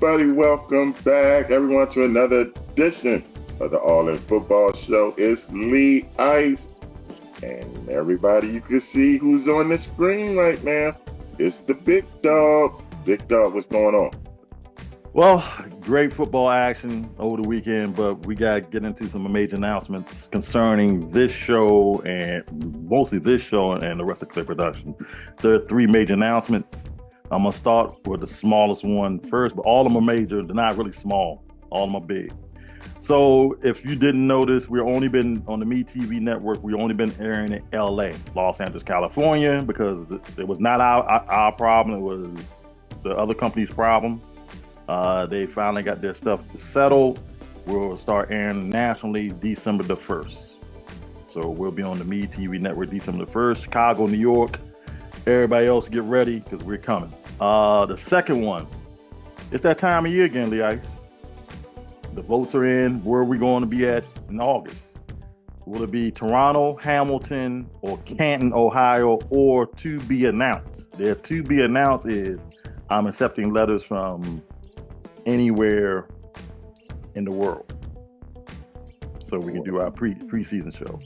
everybody. Welcome back, everyone, to another edition of the All In Football Show. It's Lee Ice, and everybody, you can see who's on the screen right now. It's the Big Dog. Big Dog, what's going on? Well, great football action over the weekend, but we got to get into some major announcements concerning this show and mostly this show and the rest of Clip Production. There are three major announcements. I'm going to start with the smallest one first, but all of them are major. They're not really small. All of them are big. So if you didn't notice, we've only been on the MeTV network. We've only been airing in LA, Los Angeles, California, because it was not our problem. It was the other company's problem. They finally got their stuff settled. We'll start airing nationally December the 1st. So we'll be on the MeTV network December the 1st, Chicago, New York. Everybody else get ready because we're coming. The second one, it's that time of year again, Lee Ice. The votes are in. Where are we going to be at in August? Will it be Toronto, Hamilton, or Canton, Ohio, or to be announced? Their to be announced is I'm accepting letters from anywhere in the world. So we can do our preseason show.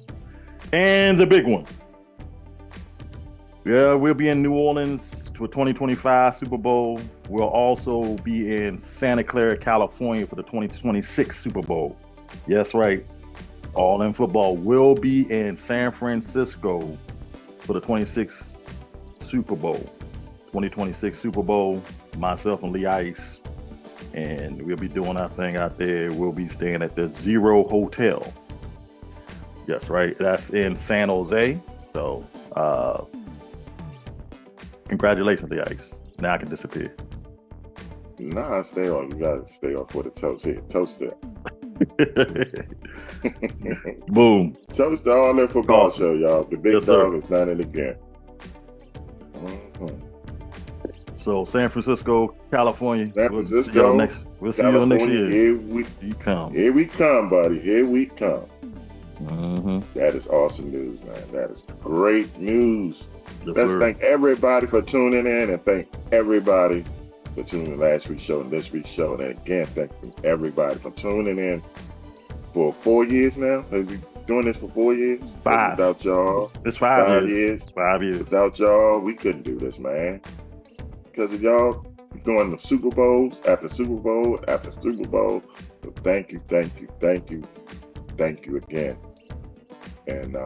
And the big one. Yeah, we'll be in New Orleans for 2025 Super Bowl. We'll also be in Santa Clara, California for the 2026 Super Bowl. Yes, right. All In Football will be in San Francisco for the 2026 Super Bowl. 2026 Super Bowl, myself and Lee Ice. And we'll be doing our thing out there. We'll be staying at the Zero Hotel. Yes, right. That's in San Jose. So, congratulations, the Ice. Now I can disappear. Nah, stay on. You gotta stay on for the toast here. Toast it. Boom. Toast the All In Football Awesome. Show, y'all. The Big Yes, Dog sir. is done it again. Mhm. So San Francisco, California. San We'll Francisco, see y'all next. We'll see y'all next California, year. Here we come, buddy. Here we come. Mm-hmm. That is awesome news, man. That is great news. Yes, Let's sir. thank everybody for tuning in, and thank everybody for tuning in last week's show and this week's show. And again, thank everybody for tuning in for 4 years now. Have we doing this for 4 years? 5. Without y'all. It's 5 5 years. years. 5 years. Without y'all, we couldn't do this, man. Because of y'all doing the Super Bowls after Super Bowl after Super Bowl. So thank you again. And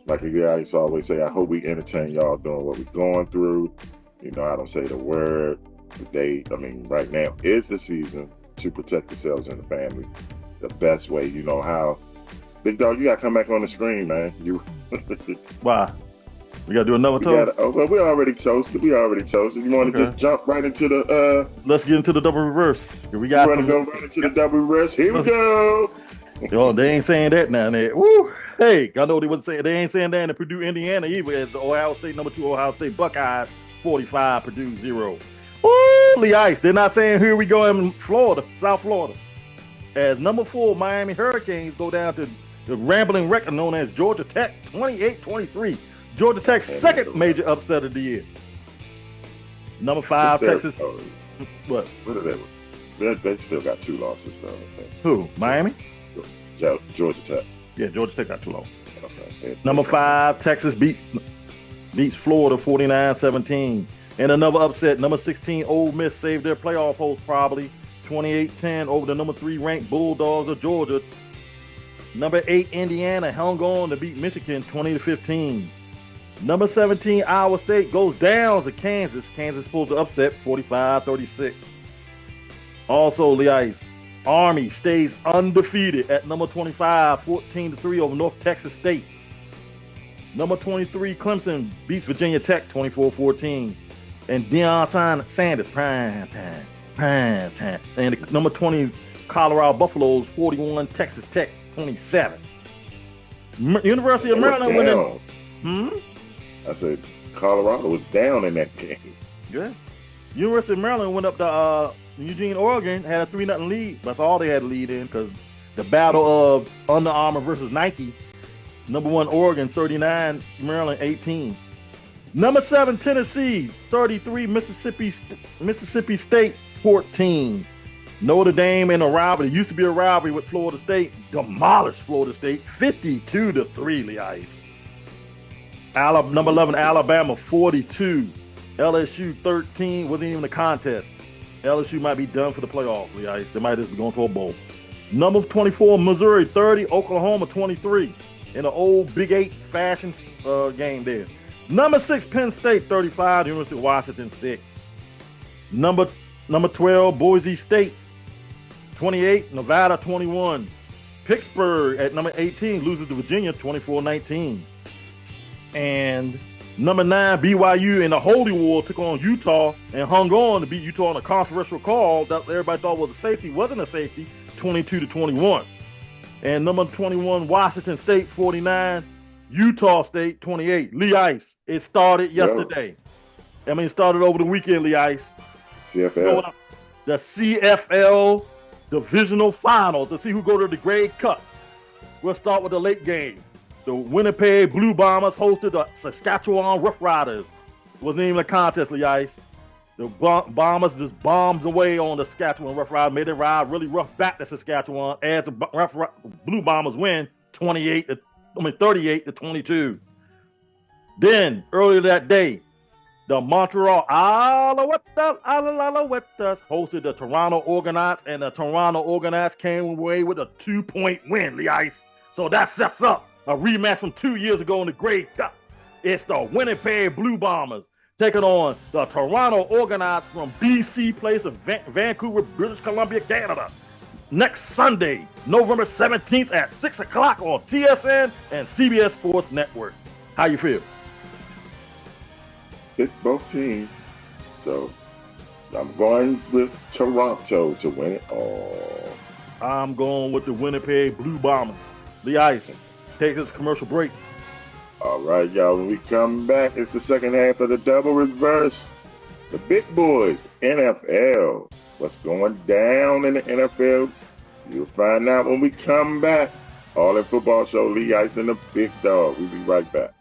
like I used to always say, I hope we entertain y'all doing what we're going through. You know, I don't say the word today. I mean, right now is the season to protect yourselves and the family the best way. You know how. Big Dog, you got to come back on the screen, man. You. Why? We got to do another toast? Well, we already toasted. You want to Okay. just jump right into the... Let's get into the double reverse. We got you want to go right into the double rest? Here we go. Yo, they ain't saying that now. Woo! Hey, I know they wasn't saying. They ain't saying that in Purdue, Indiana either. As the Ohio State number 2 Ohio State Buckeyes 45, Purdue 0. Woo! Lee Ice. They're not saying here we go in Florida, South Florida. As number 4 Miami Hurricanes go down to the rambling record known as Georgia Tech 28-23. Georgia Tech's second major upset of the year. Number 5 Texas. What? What are they? They still got 2 losses, though. I think. Who? Miami? Georgia Tech. Yeah, Georgia Tech got 2 losses. Okay. Number 5 Texas beats Florida 49-17. And another upset, number 16 Ole Miss saved their playoff hopes probably 28-10 over the number 3 ranked Bulldogs of Georgia. Number 8 Indiana hung on to beat Michigan 20-15. Number 17 Iowa State goes down to Kansas. Kansas pulls the upset 45-36. Also, Lee Ice, Army stays undefeated at number 25, 14-3 over North Texas State. Number 23 Clemson beats Virginia Tech 24-14. And Deion Sanders, prime time. And number 20 Colorado Buffaloes 41, Texas Tech 27. University of Maryland winning. I said Colorado was down in that game. Good. University of Maryland went up to Eugene, Oregon, had a 3-0 lead. That's all they had to lead in because the battle of Under Armour versus Nike. Number 1 Oregon 39, Maryland 18. Number 7 Tennessee 33, Mississippi State 14. Notre Dame in a rivalry. It used to be a rivalry with Florida State. Demolished Florida State 52-3, Lee Ice. Number 11, Alabama 42. LSU 13. Wasn't even a contest. LSU might be done for the playoffs, Lee Ice. They might just be going to a bowl. Number 24, Missouri 30. Oklahoma 23. In an old Big 8 fashion game there. Number 6, Penn State 35. University of Washington 6. Number 12, Boise State 28. Nevada 21. Pittsburgh at number 18 loses to Virginia 24-19. And number 9, BYU in the Holy War took on Utah and hung on to beat Utah on a controversial call that everybody thought was a safety. Wasn't a safety, 22-21. And number 21, Washington State 49, Utah State 28. Lee Ice, it started yesterday. It started over the weekend, Lee Ice. CFL. The CFL Divisional Finals to see who go to the Grey Cup. We'll start with the late game. The Winnipeg Blue Bombers hosted the Saskatchewan Roughriders. Wasn't even a contest, Lee Ice. The Bombers just bombed away on the Saskatchewan Roughriders, made it ride really rough back to Saskatchewan as the Blue Bombers win 38-22. Then, earlier that day, the Montreal Alouettes hosted the Toronto Argonauts, and the Toronto Argonauts came away with a 2-point win, Lee Ice. So that sets up a rematch from 2 years ago in the Grey Cup. It's the Winnipeg Blue Bombers taking on the Toronto Argonauts from BC Place of Vancouver, British Columbia, Canada. Next Sunday, November 17th at 6 o'clock on TSN and CBS Sports Network. How you feel? It's both teams. So I'm going with Toronto to win it all. I'm going with the Winnipeg Blue Bombers. Lee Ice, take this commercial break. All right, y'all. When we come back, it's the second half of the double reverse. The big boys, NFL. What's going down in the NFL? You'll find out when we come back. All in Football Show, Lee Ice and the Big Dog. We'll be right back.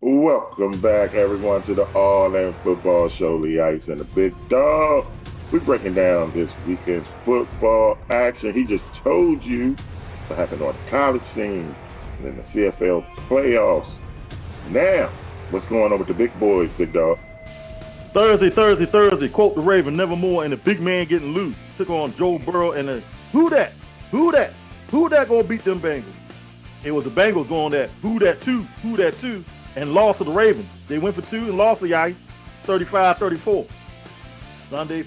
Welcome back, everyone, to the All In Football Show. Lee Ice and the Big Dog. We're breaking down this weekend's football action. He just told you what happened on the college scene and in the CFL playoffs. Now, what's going on with the big boys, Big Dog? Thursday. Quote the Raven, nevermore, and the big man getting loose. Took on Joe Burrow and the who that gonna beat them Bengals? It was the Bengals going that who that two, and lost to the Ravens. They went for 2 and lost the Ice, 35-34. Sunday.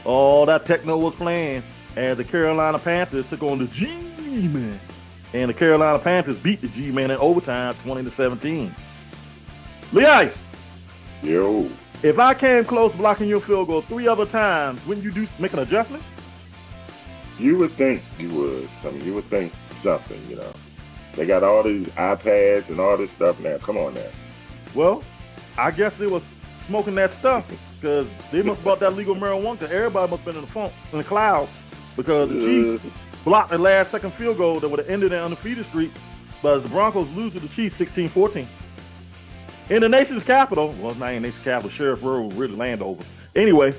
All that techno was playing as the Carolina Panthers took on the G-Man. And the Carolina Panthers beat the G-Man in overtime 20-17. Lee Ice. Yo. If I came close blocking your field goal 3 other times, wouldn't you make an adjustment? You would think you would. You would think something, They got all these iPads and all this stuff now. Come on now. Well, I guess they were smoking that stuff because they must have bought that legal marijuana because everybody must have been in the cloud because the Chiefs blocked the last second field goal that would have ended their undefeated streak, but the Broncos lose to the Chiefs 16-14. In the nation's capital, well, it's not in the nation's capital, Sheriff Road, really Landover. Anyway,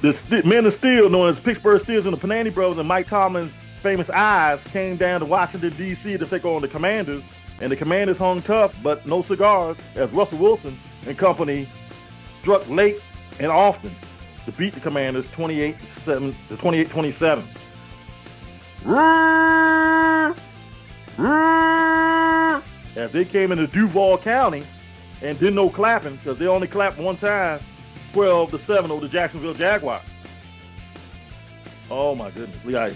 the Men of Steel, known as Pittsburgh Steelers and the Panani Brothers and Mike Tomlin's famous eyes, came down to Washington, D.C. to take on the Commanders. And the Commanders hung tough, but no cigars, as Russell Wilson and company struck late and often to beat the Commanders 28-27. As they came into Duval County and did no clapping because they only clapped one time 12-7 over the Jacksonville Jaguars. Oh my goodness, Lee Ice.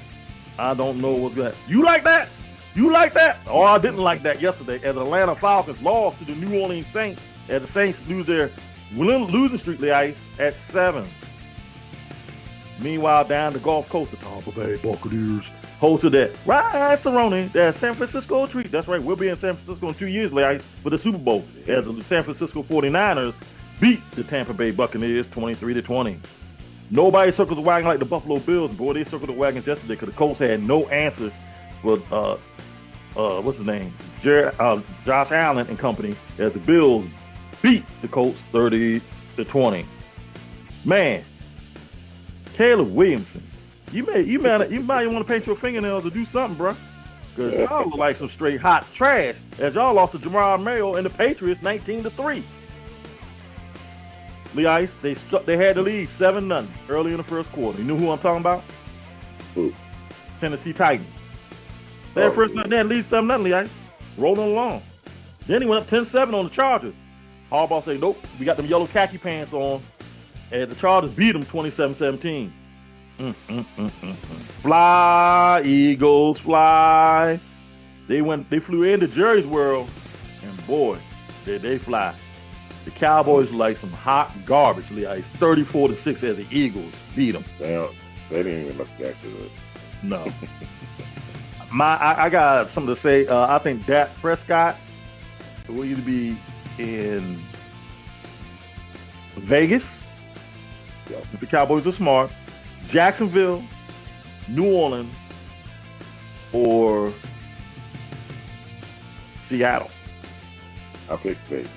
I don't know what's going to happen. You like that? You like that? Oh, I didn't like that yesterday as the Atlanta Falcons lost to the New Orleans Saints as the Saints lose their losing streak, Lee Ice, at 7. Meanwhile, down the Gulf Coast, the Tampa Bay Buccaneers hosted that right, Cerrone, that San Francisco treat. That's right, we'll be in San Francisco in 2 years, Lee Ice, for the Super Bowl as the San Francisco 49ers beat the Tampa Bay Buccaneers 23-20. Nobody circled the wagon like the Buffalo Bills. Boy, they circled the wagons yesterday because the Colts had no answer for what's his name, Josh Allen and company, as the Bills beat the Colts 30-20. Man, Caleb Williamson, you might want to paint your fingernails or do something, bro, because y'all look like some straight hot trash as y'all lost to Jamal Mayo and the Patriots 19-3. Lee Ice, they had the lead 7-0 early in the first quarter. You know who I'm talking about? Who? Tennessee Titans. They had first they had lead 7-0, Lee Ice, rolling along. Then he went up 10-7 on the Chargers. Harbaugh said, nope, we got them yellow khaki pants on. And the Chargers beat them 27-17. Fly, Eagles, fly. They flew into Jerry's world, and boy, did they fly. The Cowboys were like some hot garbage, Lee Ice. 34-6 as the Eagles beat them. Damn, they didn't even look that good. No. I got something to say. I think Dak Prescott will either be in Vegas, if the Cowboys are smart, Jacksonville, New Orleans, or Seattle. I pick Vegas.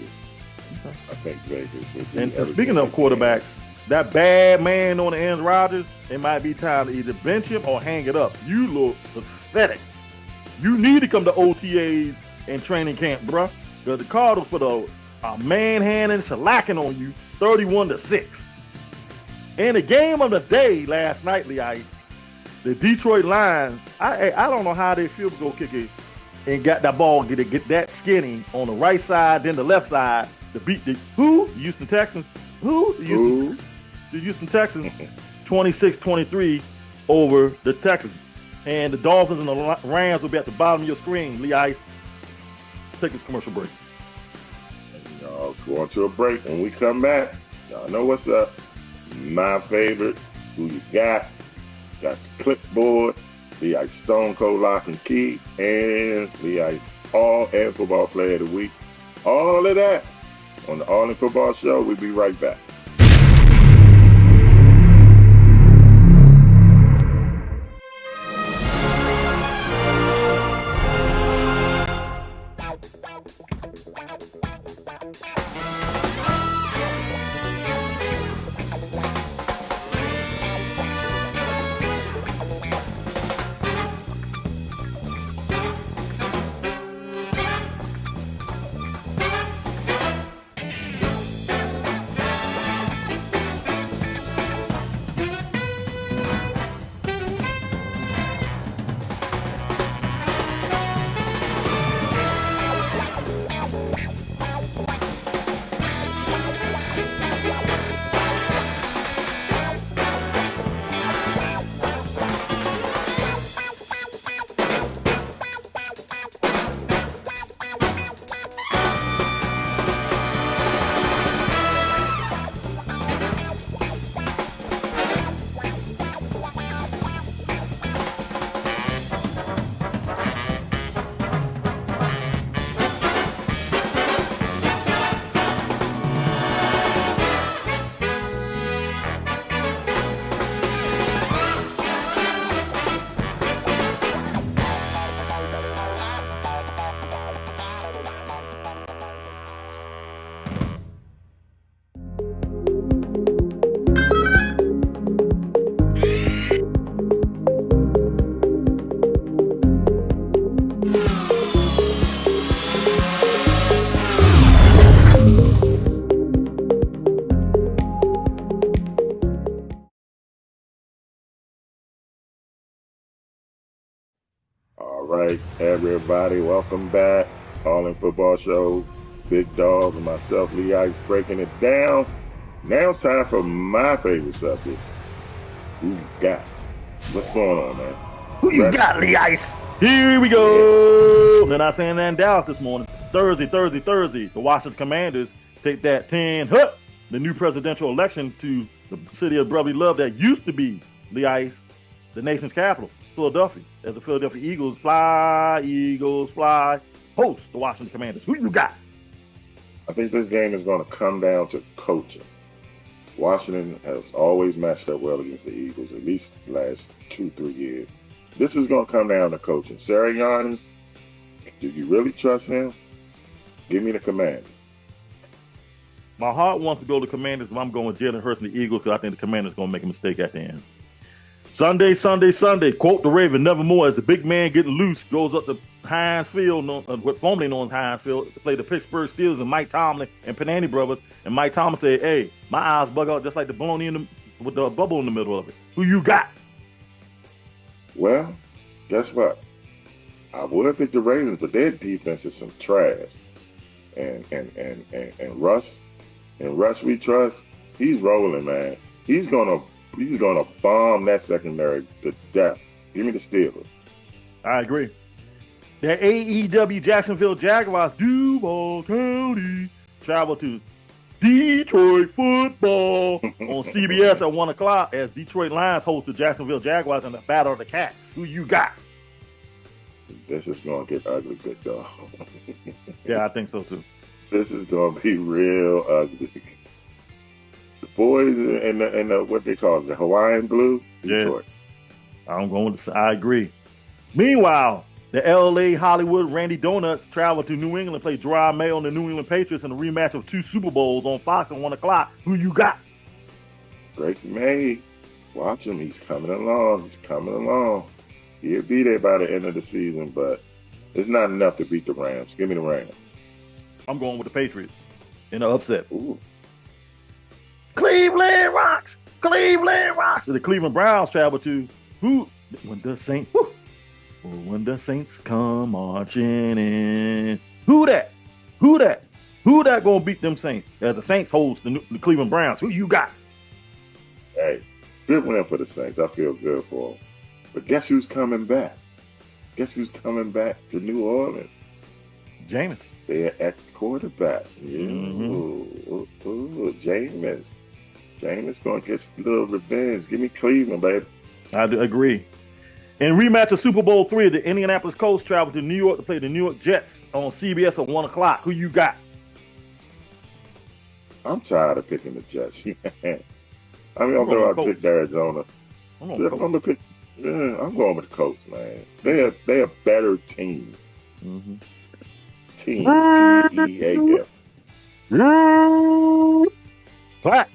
Okay. I think Vegas would be. And speaking of quarterbacks, that bad man on the Aaron Rodgers, it might be time to either bench him or hang it up. You look pathetic. You need to come to OTAs and training camp, bruh. Because the Cardinals put a manhandling, shellacking on you, 31-6. In the game of the day last night, Lee Ice, the Detroit Lions, I don't know how they field goal kicker and got that ball, get that skinny on the right side, then the left side to beat the Houston Texans. The Houston Texans, 26-23 over the Texans. And the Dolphins and the Rams will be at the bottom of your screen, Lee Ice. Take a commercial break. Y'all going to a break. When we come back, y'all know what's up. My favorite, who you got the clipboard, Lee Ice Stone Cold Lock and Key, and Lee Ice All Air Football Player of the Week. All of that on the All In Football Show. We'll be right back. All right, everybody, welcome back. All In Football Show, Big Dog and myself, Lee Ice, breaking it down. Now it's time for my favorite subject. Who you got? What's going on, man? Who you got, Lee Ice? Here we go. They're not saying that in Dallas this morning. Thursday. The Washington Commanders take that 10, the new presidential election to the city of brotherly love that used to be, Lee Ice, the nation's capital, Philadelphia. As the Philadelphia Eagles fly, host the Washington Commanders. Who you got? I think this game is going to come down to coaching. Washington has always matched up well against the Eagles, at least the last 2-3 years. This is going to come down to coaching. Sirianni, do you really trust him? Give me the Commanders. My heart wants to go to the Commanders, but I'm going with Jalen Hurts and the Eagles because I think the Commanders going to make a mistake at the end. Sunday. Quote the Raven, nevermore as the big man getting loose goes up to Heinz Field, what formerly known as Heinz Field, to play the Pittsburgh Steelers and Mike Tomlin and Panani brothers. And Mike Tomlin said, "Hey, my eyes bug out just like the bologna with the bubble in the middle of it. Who you got?" Well, guess what? I would pick the Ravens, but their defense is some trash. And Russ we trust. He's rolling, man. He's gonna bomb that secondary to death. Give me the Steelers. I agree. The AEW Jacksonville Jaguars, Duval County, travel to Detroit football on CBS at 1 o'clock as Detroit Lions host the Jacksonville Jaguars in the Battle of the Cats. Who you got? This is going to get ugly, good dog. Yeah, I think so too. This is going to be real ugly. The boys in the what they call it, the Hawaiian Blue, Detroit. Yeah. I agree. Meanwhile, the LA Hollywood Randy Donuts travel to New England, play Gerard Mayo and the New England Patriots in a rematch of 2 Super Bowls on Fox at 1 o'clock. Who you got? Drake May. Watch him. He's coming along. He'll be there by the end of the season, but it's not enough to beat the Rams. Give me the Rams. I'm going with the Patriots in an upset. Ooh. Cleveland rocks. So the Cleveland Browns travel to who? When the Saints come marching in. Who that gonna beat them Saints? As the Saints host the Cleveland Browns. Who you got? Hey, good win for the Saints. I feel good for them. But guess who's coming back? To New Orleans? Jameis. They're at quarterback. Mm-hmm. Jameis. Jameis going to get a little revenge. Give me Cleveland, baby. I agree. In rematch of Super Bowl III, the Indianapolis Colts travel to New York to play the New York Jets on CBS at 1 o'clock. Who you got? I'm tired of picking the Jets. I picked Arizona. I'm going with the Colts, man. They're a better team. Mm-hmm. Team. TEAF. Black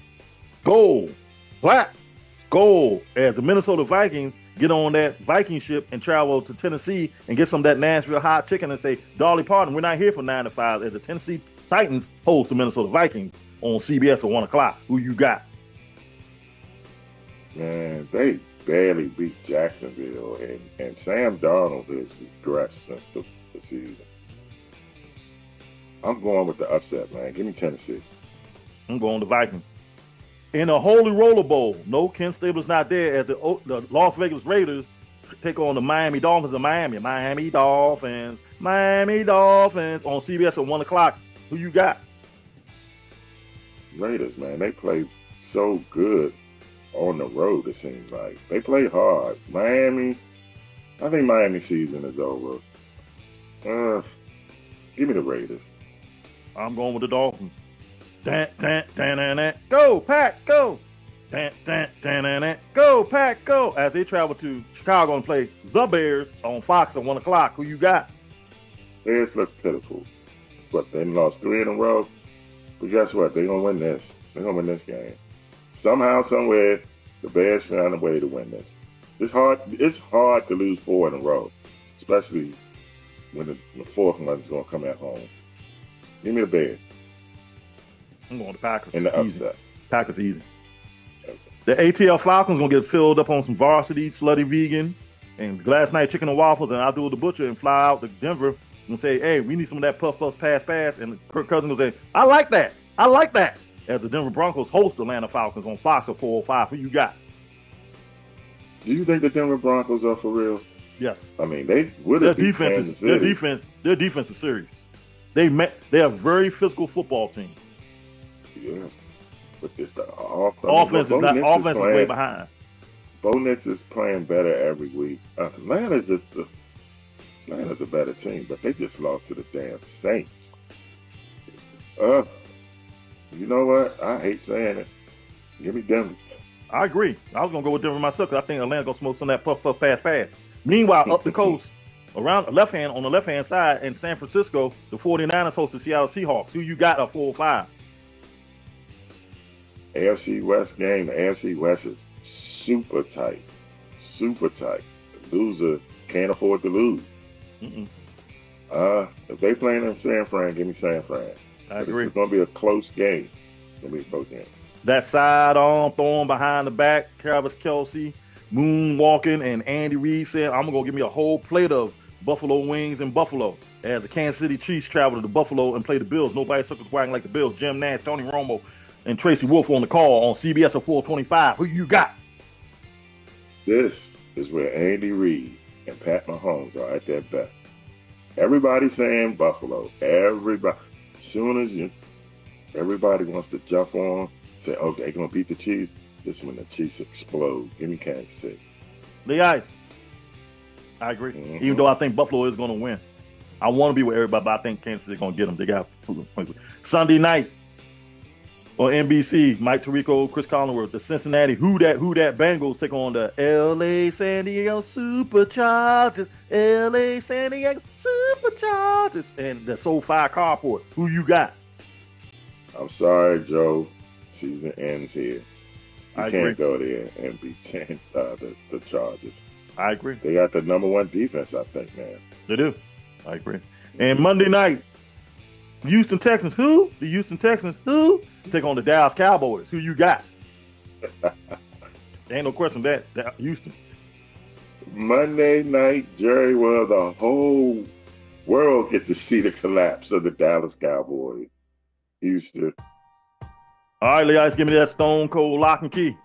gold. As the Minnesota Vikings get on that Viking ship and travel to Tennessee and get some of that Nashville hot chicken and say, Dolly Parton, we're not here for 9 to 5. As the Tennessee Titans host the Minnesota Vikings on CBS at 1 o'clock. Who you got? Man, they barely beat Jacksonville, and Sam Darnold has regressed since the season. I'm going with the upset, man. Give me Tennessee. I'm going to Vikings. In a Holy Roller Bowl, no, Ken Stabler's not there as the Las Vegas Raiders take on the Miami Dolphins of Miami. Miami Dolphins on CBS at 1 o'clock. Who you got? Raiders, man. They play so good on the road, it seems like. They play hard. Miami, I think Miami season is over. Give me the Raiders. I'm going with the Dolphins. Go, Pack, go. Go, Pack, go. As they travel to Chicago and play the Bears on Fox at 1 o'clock. Who you got? Bears look pitiful. But they lost 3 in a row. But guess what? They're going to win this. They're going to win this game. Somehow, somewhere, the Bears found a way to win this. It's hard to lose 4 in a row, especially when the fourth one is going to come at home. Give me the Bears. I'm going to Packers. In the upset. Packers easy. Okay. The ATL Falcons going to get filled up on some varsity, slutty vegan, and last night chicken and waffles, and I'll do the butcher and fly out to Denver and say, hey, we need some of that puff, pass. And Kirk Cousins will say, I like that. as the Denver Broncos host the Atlanta Falcons on Fox at 4:05. Who you got? Do you think the Denver Broncos are for real? Yes. I mean, they would have beat Kansas City. Their defense is serious. They're a very physical football team. Yeah. But it's the offense. Offense is way behind. Bo Nix is playing better every week. Atlanta's a better team, but they just lost to the damn Saints. You know what? I hate saying it. Give me Denver. I agree. I was gonna go with Denver myself because I think Atlanta gonna smoke some of that puff pass. Meanwhile, up the coast, around the on the left hand side in San Francisco, the 49ers host the Seattle Seahawks. Who you got at 4:05? AFC West game. The AFC West is super tight. Super tight. The loser can't afford to lose. If they playing in San Fran, give me San Fran. I agree. It's going to be a close game. It's going to be a close game. That sidearm throwing behind the back, Travis Kelce, moonwalking, and Andy Reid said, I'm going to give me a whole plate of buffalo wings in Buffalo. As the Kansas City Chiefs travel to Buffalo and play the Bills. Nobody circles wagging like the Bills. Jim Nantz, Tony Romo, and Tracy Wolf on the call on CBS at 4:25. Who you got? This is where Andy Reid and Pat Mahomes are at their best. Everybody's saying Buffalo. Everybody. As soon as everybody wants to jump on, say, okay, they're going to beat the Chiefs. This is when the Chiefs explode. Give me Kansas City. The Ice. I agree. Even though I think Buffalo is going to win. I want to be with everybody, but I think Kansas City is going to get them. They got Sunday night on NBC, Mike Tirico, Chris Collinsworth, the Cincinnati Who Dat Bengals take on the LA San Diego Superchargers. LA San Diego Superchargers. And the SoFi Carport. Who you got? I'm sorry, Joe. Season ends here. You can't go there and beat the Chargers. I agree. They got the number one defense, I think, man. They do. I agree. And Monday night, Houston Texans. Who? The Houston Texans. Who? Take on the Dallas Cowboys. Who you got? There ain't no question that Houston. Monday night, Jerry, well, the whole world gets to see the collapse of the Dallas Cowboys. Houston. All right, Lee Ice, give me that Stone Cold lock and key.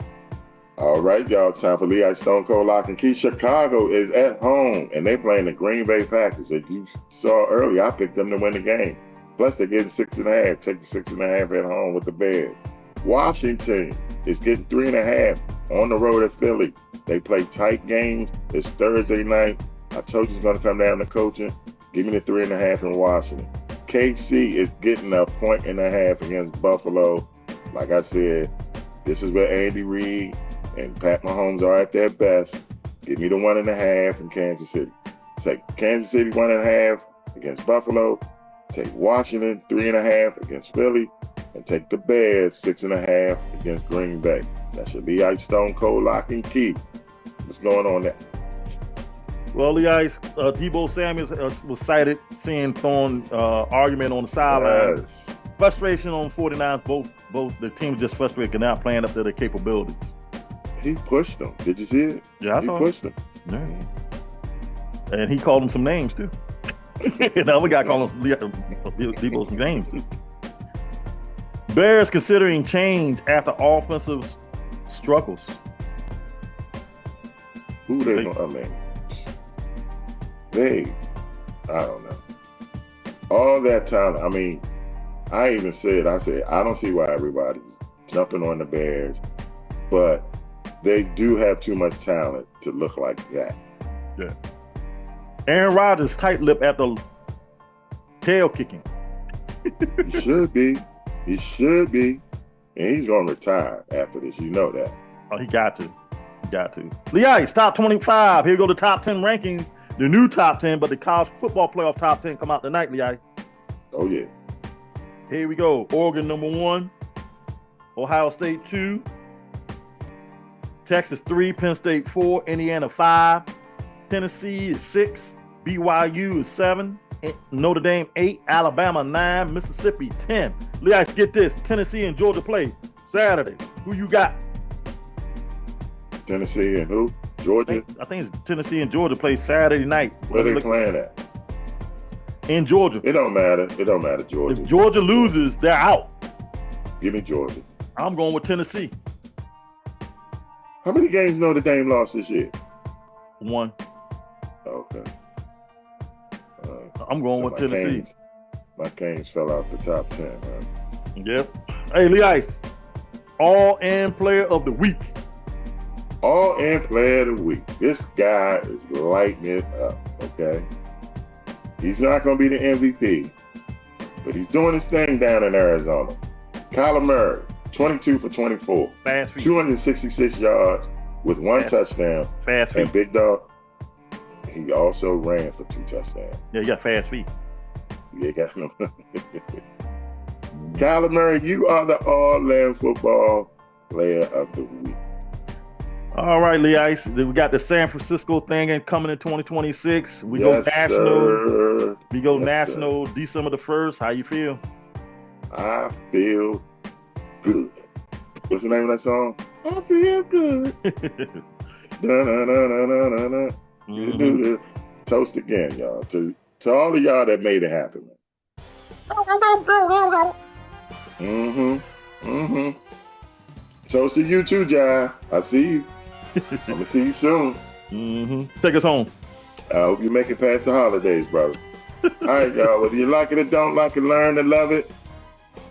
All right, y'all. Time for Lee Ice Stone Cold Lock and Key. Chicago is at home, and they playing the Green Bay Packers. As you saw earlier, I picked them to win the game. Plus, they're getting 6.5. Take the 6.5 at home with the Bears. Washington is getting 3.5 on the road at Philly. They play tight games. It's Thursday night. I told you it's going to come down to coaching. Give me the 3.5 in Washington. KC is getting 1.5 against Buffalo. Like I said, this is where Andy Reid and Pat Mahomes are at their best. Give me the 1.5 in Kansas City. Take Kansas City 1.5 against Buffalo. Take Washington 3.5 against Philly. And take the Bears 6.5 against Green Bay. That's your Lee Ice Stone Cold Lock and Key. What's going on there? Well, Lee Ice, Deebo Samuel was cited seeing throwing argument on the sideline. Yes. Frustration on 49ers. Both the teams just frustrated and not playing up to their capabilities. He pushed them. Did you see it? Yeah, I saw He pushed them. Yeah. And he called him some names too. Now we got to call him Deebo some names too. Bears considering change after offensive struggles. Who they going to, I don't know. All that talent, I said, I don't see why everybody's jumping on the Bears, but they do have too much talent to look like that. Yeah. Aaron Rodgers tight-lipped after tail kicking. He should be. He should be. And he's going to retire after this. You know that. Oh, he got to. Lee Ice, top 25. Here go the top 10 rankings. The new top 10, but the college football playoff top 10 come out tonight, Lee Ice. Oh, yeah. Here we go. Oregon, number 1. Ohio State, 2. Texas, 3. Penn State, 4. Indiana, 5. Tennessee is 6. BYU is 7. Notre Dame, 8. Alabama, 9. Mississippi, 10. Lee Ice, get this. Tennessee and Georgia play Saturday. Who you got? Tennessee and who? Georgia? I think it's Tennessee and Georgia play Saturday night. Where they playing at? In Georgia. It don't matter, Georgia. If Georgia loses, they're out. Give me Georgia. I'm going with Tennessee. How many games Notre Dame lost this year? 1. Okay. I'm going with Tennessee. My Canes fell out the top 10, man. Yep. Hey, Lee Ice, All-In Player of the Week. All-In Player of the Week. This guy is lighting it up, okay? He's not going to be the MVP, but he's doing his thing down in Arizona. Kyler Murray, 22 for 24. Fast feet. 266 yards with 1 touchdown. Fast feet. And Big Dog, he also ran for 2 touchdowns. Yeah, you got fast feet. Yeah, got no. Kyler Murray, you are the All-In Football Player of the Week. All right, Lee Ice. We got the San Francisco thing coming in 2026. We Yes, go national. sir. We go Yes, national December the 1st. How you feel? I feel good. What's the name of that song? I feel good. Da-na-na-na-na-na. Mhm. Toast again, y'all. To all of y'all that made it happen. Toast to you too, Jai. I see you. I'm gonna see you soon. Take us home. I hope you make it past the holidays, brother. All right, y'all. Whether you like it or don't like it, learn to love it.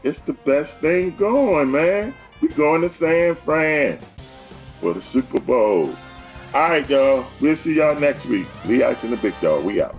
It's the best thing going, man. We going to San Fran for the Super Bowl. All right, y'all. We'll see y'all next week. Lee Ice and the Big Dog. We out.